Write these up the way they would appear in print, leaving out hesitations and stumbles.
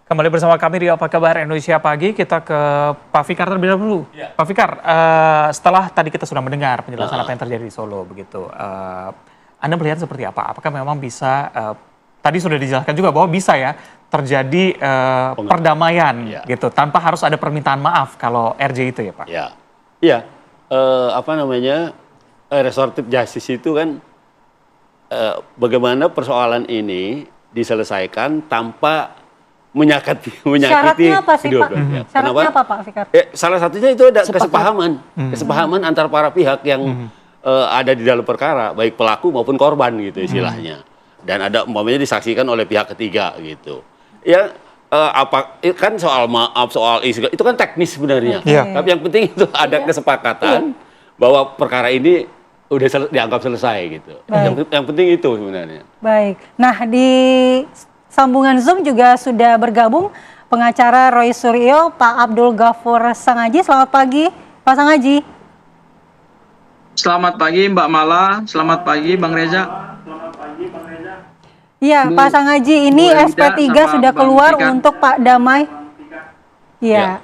Kembali bersama kami di Apa Kabar Indonesia Pagi, kita ke Pak Fikar terlebih dahulu. Pak Fikar, setelah tadi kita sudah mendengar penjelasan apa yang terjadi di Solo, begitu, Anda melihat seperti apa? Apakah memang bisa, tadi sudah dijelaskan juga bahwa bisa ya terjadi perdamaian gitu, tanpa harus ada permintaan maaf kalau RJ itu ya Pak? Iya, restoratif justice itu kan bagaimana persoalan ini diselesaikan tanpa menyakiti syaratnya apa sih Pak? Syaratnya apa Pak Fikar? Salah satunya itu ada kesepahaman antar para pihak yang ada di dalam perkara, baik pelaku maupun korban gitu istilahnya. Dan ada umpamanya disaksikan oleh pihak ketiga gitu. Ya kan soal maaf, soal isu itu kan teknis sebenarnya. Tapi yang penting itu ada kesepakatan bahwa perkara ini udah dianggap selesai gitu. Yang penting itu sebenarnya. Baik. Nah, di sambungan Zoom juga sudah bergabung pengacara Roy Suryo, Pak Abdul Ghafur Sangaji. Selamat pagi, Pak Sangaji. Selamat pagi Mbak Mala, selamat pagi Bang Reza. Iya, Pak Sangaji, ini SP3 sudah keluar untuk Pak Damai. Iya.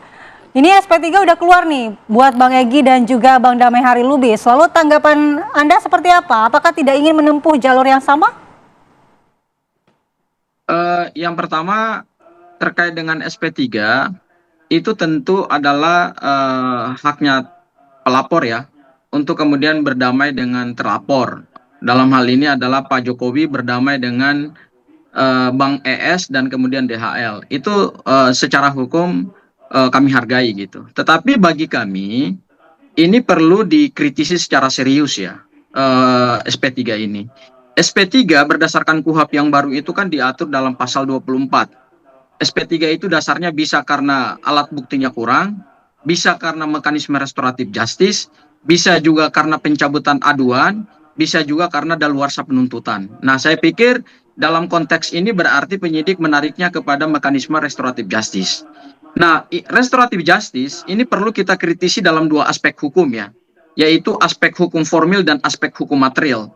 Ini SP3 udah keluar nih buat Bang Egy dan juga Bang Damai Harilubis. Lalu tanggapan Anda seperti apa? Apakah tidak ingin menempuh jalur yang sama? Yang pertama terkait dengan SP3 itu tentu adalah haknya pelapor ya untuk kemudian berdamai dengan terlapor. Dalam hal ini adalah Pak Jokowi berdamai dengan Bang ES dan kemudian DHL. Itu secara hukum kami hargai gitu. Tetapi bagi kami ini perlu dikritisi secara serius ya SP3 ini. SP3 berdasarkan KUHP yang baru itu kan diatur dalam pasal 24. SP3 itu dasarnya bisa karena alat buktinya kurang, bisa karena mekanisme restoratif justice, bisa juga karena pencabutan aduan, bisa juga karena daluarsa penuntutan. Nah, saya pikir dalam konteks ini berarti penyidik menariknya kepada mekanisme restoratif justice. Nah, restoratif justice ini perlu kita kritisi dalam dua aspek hukum ya, yaitu aspek hukum formil dan aspek hukum material.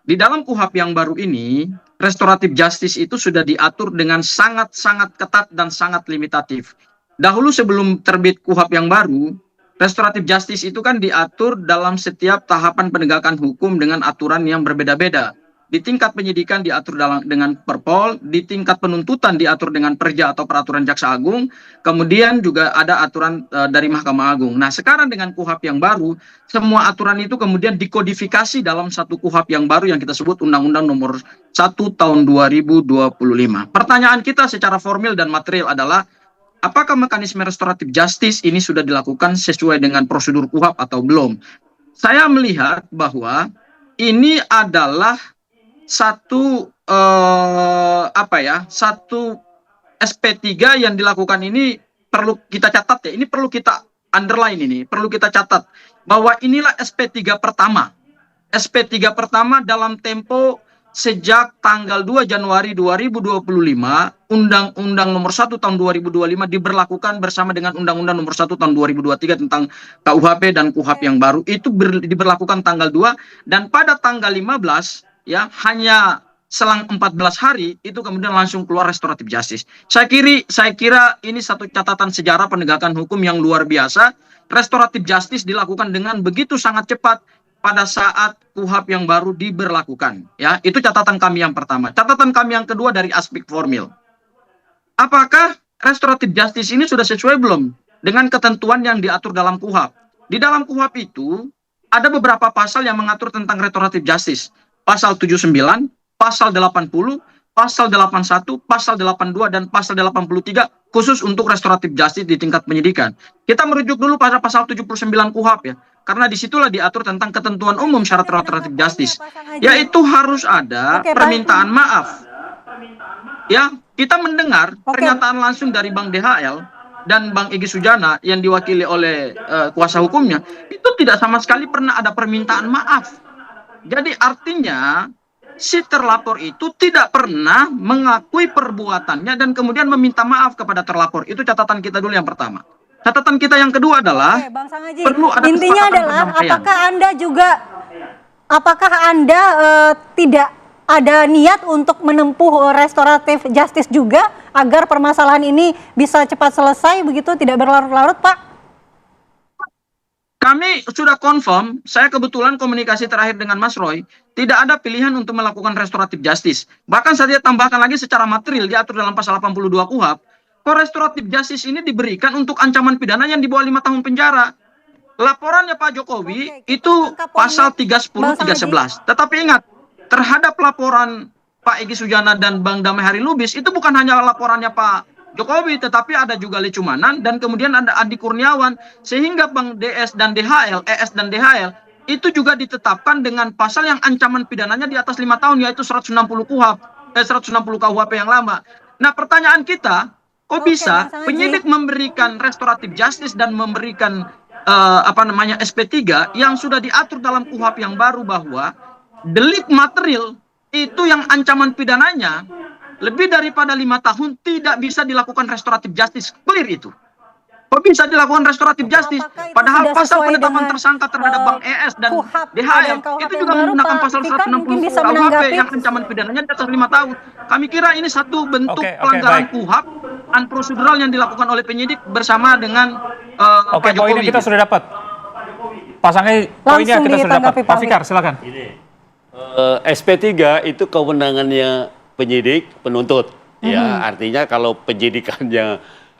Di dalam KUHP yang baru ini, restoratif justice itu sudah diatur dengan sangat-sangat ketat dan sangat limitatif. Dahulu sebelum terbit KUHP yang baru, restoratif justice itu kan diatur dalam setiap tahapan penegakan hukum dengan aturan yang berbeda-beda. Di tingkat penyidikan diatur dengan Perpol, di tingkat penuntutan diatur dengan Perja atau Peraturan Jaksa Agung, kemudian juga ada aturan dari Mahkamah Agung. Nah, sekarang dengan KUHP yang baru, semua aturan itu kemudian dikodifikasi dalam satu KUHP yang baru yang kita sebut Undang-Undang Nomor 1 Tahun 2025. Pertanyaan kita secara formil dan material adalah, apakah mekanisme restoratif justice ini sudah dilakukan sesuai dengan prosedur KUHP atau belum? Saya melihat bahwa ini adalah satu SP3 yang dilakukan ini perlu kita catat ya, ini perlu kita underline, ini perlu kita catat bahwa inilah SP3 pertama. SP3 pertama dalam tempo sejak tanggal 2 Januari 2025 Undang-Undang Nomor 1 Tahun 2025 diberlakukan bersama dengan Undang-Undang Nomor 1 Tahun 2023 tentang KUHP dan KUHP yang baru itu diberlakukan tanggal 2, dan pada tanggal 15 ya, hanya selang 14 hari itu kemudian langsung keluar restoratif justice. Saya kira ini satu catatan sejarah penegakan hukum yang luar biasa. Restoratif justice dilakukan dengan begitu sangat cepat pada saat KUHP yang baru diberlakukan. Ya, itu catatan kami yang pertama. Catatan kami yang kedua dari aspek formil. Apakah restoratif justice ini sudah sesuai belum dengan ketentuan yang diatur dalam KUHP? Di dalam KUHP itu ada beberapa pasal yang mengatur tentang restoratif justice. Pasal 79, pasal 80, pasal 81, pasal 82, dan pasal 83 khusus untuk restoratif justice di tingkat penyidikan. Kita merujuk dulu pada pasal 79 KUHP ya, karena disitulah diatur tentang ketentuan umum syarat restoratif justice, yaitu harus ada permintaan maaf. Ya, kita mendengar pernyataan langsung dari Bang DHL dan Bang Egy Sujana yang diwakili oleh kuasa hukumnya, itu tidak sama sekali pernah ada permintaan maaf. Jadi artinya si terlapor itu tidak pernah mengakui perbuatannya dan kemudian meminta maaf kepada terlapor. Itu catatan kita dulu yang pertama. Catatan kita yang kedua adalah Bang Sangaji, perlu ada intinya adalah apakah Anda tidak ada niat untuk menempuh restoratif justice juga agar permasalahan ini bisa cepat selesai begitu, tidak berlarut-larut, Pak? Kami sudah confirm, saya kebetulan komunikasi terakhir dengan Mas Roy, tidak ada pilihan untuk melakukan restoratif justice. Bahkan saya tambahkan lagi secara material diatur dalam pasal 82 KUHP, restoratif justice ini diberikan untuk ancaman pidana yang di bawah 5 tahun penjara. Laporannya Pak Jokowi itu pasal 310, 311. Tetapi ingat, terhadap laporan Pak Egy Sujana dan Bang Damai Hari Lubis, itu bukan hanya laporannya Pak Jokowi, tetapi ada juga Lecumanan dan kemudian ada Andi Kurniawan, sehingga Bang DS dan DHL, ES dan DHL itu juga ditetapkan dengan pasal yang ancaman pidananya di atas 5 tahun, yaitu 160 KUHP, 160 KUHP yang lama. Nah, pertanyaan kita, kok bisa penyidik memberikan restoratif justice dan memberikan SP3 yang sudah diatur dalam KUHP yang baru bahwa delik material itu yang ancaman pidananya lebih daripada 5 tahun tidak bisa dilakukan restoratif justice. Clear itu. Kok bisa dilakukan restoratif justice? Padahal pasal penetapan tersangka terhadap Bang ES dan DHL itu juga menggunakan pasal 160 KUHP yang ancaman pidananya di atas 5 tahun. Kami kira ini satu bentuk pelanggaran KUHP dan prosedural yang dilakukan oleh penyidik bersama dengan Pak Jokowi. Poinnya kita sudah dapat. Pasangnya poinnya kita sudah dapat. Pak Fikar, silakan. SP3 itu kewenangannya penyidik, penuntut. Ya, artinya kalau penyidikannya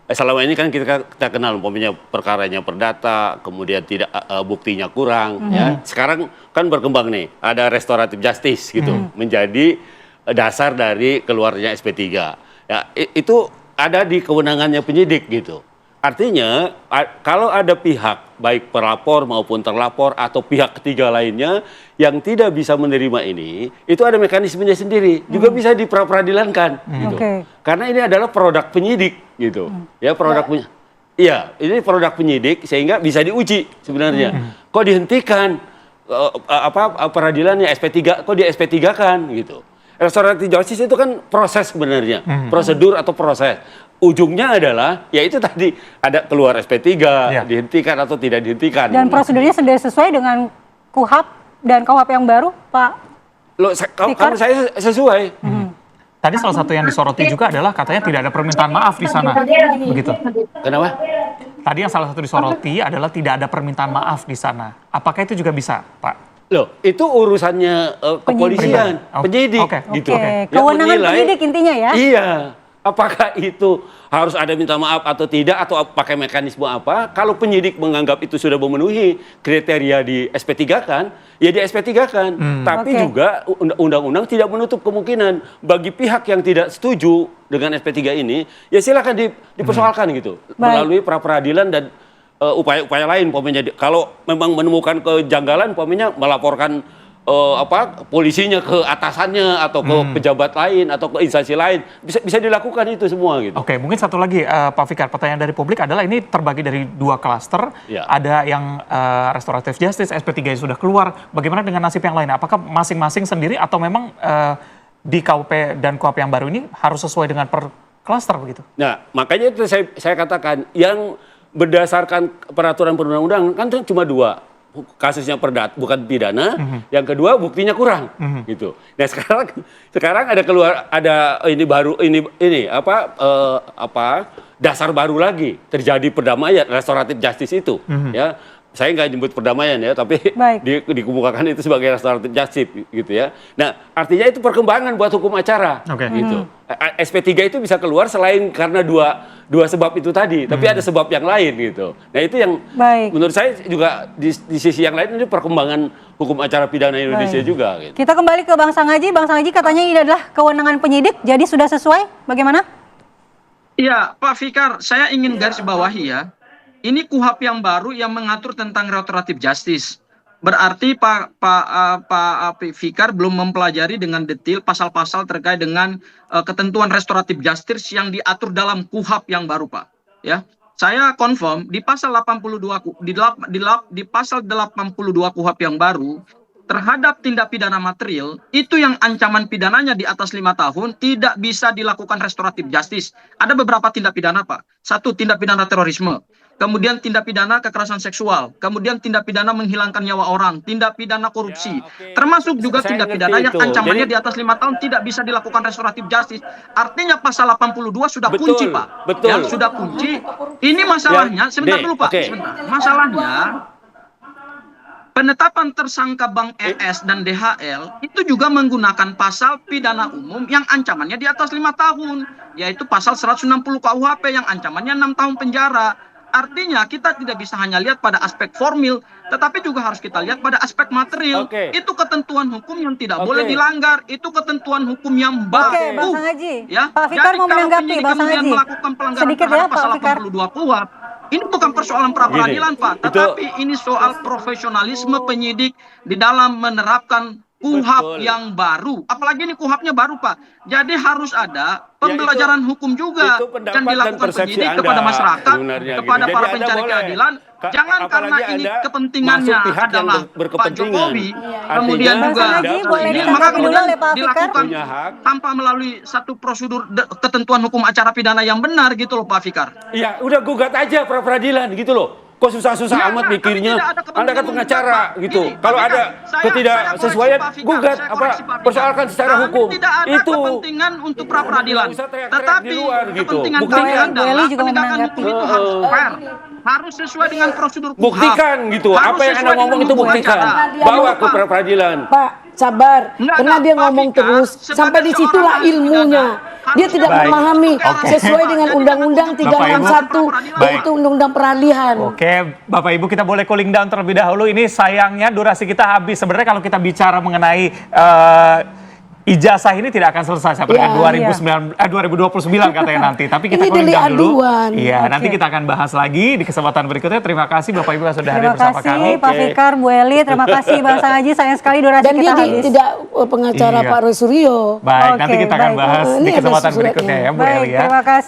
selama ini kan kita kenal umpamanya perkaranya perdata, kemudian tidak buktinya kurang, ya. Sekarang kan berkembang nih, ada restoratif justice gitu, menjadi dasar dari keluarnya SP3. Ya, itu ada di kewenangannya penyidik gitu. Artinya kalau ada pihak baik pelapor maupun terlapor atau pihak ketiga lainnya yang tidak bisa menerima ini, itu ada mekanismenya sendiri, juga bisa diperadilankan gitu. Karena ini adalah produk penyidik gitu. Ya, produk iya, ini produk penyidik sehingga bisa diuji sebenarnya. Kok dihentikan peradilannya SP3, kok di SP3 kan gitu. Restoratif justice itu kan proses sebenarnya, prosedur atau proses. Ujungnya adalah, ya itu tadi, ada keluar SP3, dihentikan atau tidak dihentikan. Dan prosedurnya sudah sesuai dengan KUHP dan KUHP yang baru, Pak? Loh, kalau saya sesuai. Tadi salah satu yang disoroti juga adalah katanya tidak ada permintaan maaf di sana, begitu. Kenapa? Tadi yang salah satu disoroti adalah tidak ada permintaan maaf di sana. Apakah itu juga bisa, Pak? Loh, itu urusannya kepolisian, penyidik, gitu. Kewenangan penyidik intinya ya? Iya. Apakah itu harus ada minta maaf atau tidak, atau pakai mekanisme apa? Kalau penyidik menganggap itu sudah memenuhi kriteria di SP3 kan, ya di SP3 kan. Tapi juga undang-undang tidak menutup kemungkinan bagi pihak yang tidak setuju dengan SP3 ini, ya silakan dipersoalkan gitu. Melalui pra-peradilan dan upaya-upaya lain. Kalau memang menemukan kejanggalan, melaporkan polisinya ke atasannya atau ke pejabat lain atau ke instansi lain, bisa dilakukan itu semua gitu. Oke, mungkin satu lagi Pak Fikar, pertanyaan dari publik adalah ini terbagi dari 2 klaster, ada yang restoratif justice, SP3 yang sudah keluar, bagaimana dengan nasib yang lain? Apakah masing-masing sendiri atau memang di KUP dan KUHP yang baru ini harus sesuai dengan per klaster begitu? Nah, makanya itu saya katakan yang berdasarkan peraturan perundang-undangan kan cuma 2. Kasusnya bukan pidana, yang kedua buktinya kurang, gitu. Nah sekarang ada dasar baru lagi terjadi perdamaian restoratif justice itu, ya. Saya nggak nyebut perdamaian ya, tapi dikemukakan itu sebagai restoratif justice gitu ya. Nah, artinya itu perkembangan buat hukum acara, gitu. SP3 itu bisa keluar selain karena dua sebab itu tadi, tapi ada sebab yang lain gitu. Nah, itu yang menurut saya juga di sisi yang lain ini perkembangan hukum acara pidana Indonesia juga. Gitu. Kita kembali ke Bang Sangaji. Bang Sangaji katanya ini adalah kewenangan penyidik, jadi sudah sesuai? Bagaimana? Iya, Pak Fikar, saya ingin garis bawahi ya. Ini KUHP yang baru yang mengatur tentang restoratif justice. Berarti Pak Fikar belum mempelajari dengan detail pasal-pasal terkait dengan ketentuan restoratif justice yang diatur dalam KUHP yang baru, Pak. Ya, saya confirm di pasal 82 di pasal 82 KUHP yang baru terhadap tindak pidana material itu yang ancaman pidananya di atas 5 tahun tidak bisa dilakukan restoratif justice. Ada beberapa tindak pidana, Pak. Satu, tindak pidana terorisme. Kemudian tindak pidana kekerasan seksual, kemudian tindak pidana menghilangkan nyawa orang, tindak pidana korupsi, termasuk juga Saya tindak ngerti pidana yang itu. ancamannya Jadi- di atas 5 tahun tidak bisa dilakukan restoratif justice. Artinya pasal 82 sudah Betul, kunci, Pak. betul. Ya, sudah kunci. Ini masalahnya, sebentar Dek, dulu, Pak. oke. Sebentar. Masalahnya penetapan tersangka Bang ES dan DHL itu juga menggunakan pasal pidana umum yang ancamannya di atas 5 tahun, yaitu pasal 160 KUHP yang ancamannya 6 tahun penjara. Artinya kita tidak bisa hanya lihat pada aspek formil, tetapi juga harus kita lihat pada aspek material. Oke. Itu ketentuan hukum yang tidak Oke. boleh dilanggar, itu ketentuan hukum yang baku. Oke, Bang Sangaji. Ya, Pak Fikar jadi mau kalau menanggapi, penyidik Bang kemudian Sangaji. melakukan pelanggaran Sedikit ya, terhadap Pak pasal Fikar. 82 KUHP, ini bukan persoalan pra-peradilan, Gini, Pak, tetapi ini soal profesionalisme penyidik di dalam menerapkan KUHP Betul. yang baru. Apalagi ini KUHP-nya baru, Pak. Jadi harus ada pembelajaran hukum juga itu pendapat yang dan dilakukan persepsi penyidik Anda kepada masyarakat, sebenarnya kepada gitu. para Jadi Anda pencari boleh. keadilan. Jangan karena Apalagi ini Anda kepentingannya masuk pihak yang adalah Pak berkepentingan. Jokowi, Artinya, kemudian Bang juga Sangaji, Anda boleh punya ditanggapi hak dulu kemudian oleh Pak Fikar? dilakukan Punya hak. tanpa melalui satu prosedur ketentuan hukum acara pidana yang benar gitu loh, Pak Fikar. Iya, udah gugat aja pra peradilan gitu loh. Kok susah-susah Enggak, amat enggak, mikirnya? kami tidak ada kepentingan Anda kan pengacara menggugat, Pak. gitu. Gini, Kalau tapi ada kan saya ketidaksesuaian, koreksi Pak Fikar, gugat saya apa koreksi Pak Fikar. persoalkan secara Kami hukum. tidak ada Itu kepentingan untuk pra peradilan. Nggak usah teriak-teriak Tetapi di luar gitu. kepentingan Buktikan. kami Bu Eli adalah juga mau penegakan menanggapi. hukum itu harus fair, harus sesuai dengan prosedur KUHP. buktikan gitu. Harus Apa yang Anda sesuai ngomong dengan itu hukum buktikan. acara. Bawa ke Pak. pra peradilan. Pak, sabar. Enggak, Karena dia Pak ngomong Fikar, terus. sebagai Sampai seorang disitulah ahli ilmunya. pidana, Dia harus tidak Baik. memahami Oke. sesuai dengan Undang-Undang Bapak, Ibu. 361. Baik. Yaitu Undang-Undang Peralihan. Oke, Bapak Ibu kita boleh cooling down terlebih dahulu. Ini sayangnya durasi kita habis. Sebenarnya kalau kita bicara mengenai ijazah ini tidak akan selesai sampai Ya, dengan 2029 katanya nanti. Tapi kita Ini cooling delik down dulu. aduan. Iya, Oke. nanti kita akan bahas lagi di kesempatan berikutnya. Terima kasih Bapak Ibu yang sudah hadir Terima bersama kasih kami. Pak Fikar, Bu Eli, terima kasih Bang Sangaji. Sayang sekali durasi Dan kita dia habis. tidak pengacara Iya. Pak Roy Suryo. Baik, Oke, nanti kita akan baik. bahas Ini di ada kesempatan suratnya. berikutnya ya Bu Baik, Eli ya. terima kasih.